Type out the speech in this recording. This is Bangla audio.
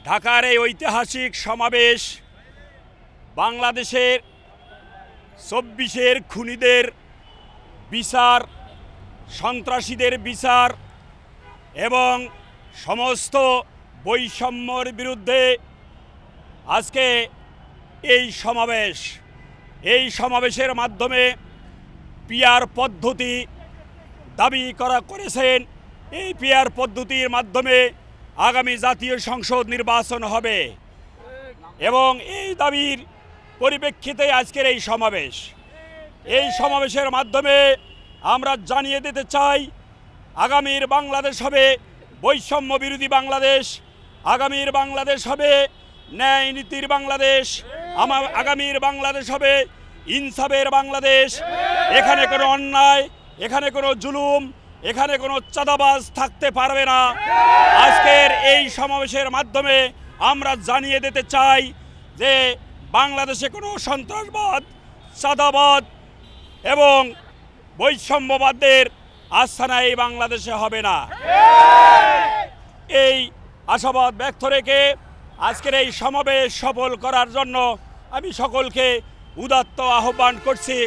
ঢাকার এই ঐতিহাসিক সমাবেশ বাংলাদেশের ২৪-এর খুনিদের বিচার, সন্ত্রাসীদের বিচার এবং সমস্ত বৈষম্যর বিরুদ্ধে আজকে এই সমাবেশের মাধ্যমে পিআর পদ্ধতি দাবি করেছেন। এই পিআর পদ্ধতির মাধ্যমে আগামী জাতীয় সংসদ নির্বাচন হবে এবং এই দাবির পরিপ্রেক্ষিতে আজকের এই সমাবেশের মাধ্যমে আমরা জানিয়ে দিতে চাই, আগামীর বাংলাদেশ হবে বৈষম্য বিরোধী বাংলাদেশ, আগামীর বাংলাদেশ হবে ন্যায় নীতির বাংলাদেশ, আগামীর বাংলাদেশ হবে ইনসাফের বাংলাদেশ। এখানে কোনো অন্যায়, এখানে কোনো জুলুম, এখানে কোনো চাঁদাবাজ থাকতে পারবে না। আজকের এই সমাবেশের মাধ্যমে আমরা জানিয়ে দিতে চাই যে বাংলাদেশে কোনো সন্ত্রাসবাদ, চাঁদাবাদ এবং বৈষম্যবাদের আস্থানা এই বাংলাদেশে হবে না। এই আশাবাদ ব্যক্ত রেখে আজকের এই সমাবেশ সফল করার জন্য আমি সকলকে উদাত্ত আহ্বান করছি।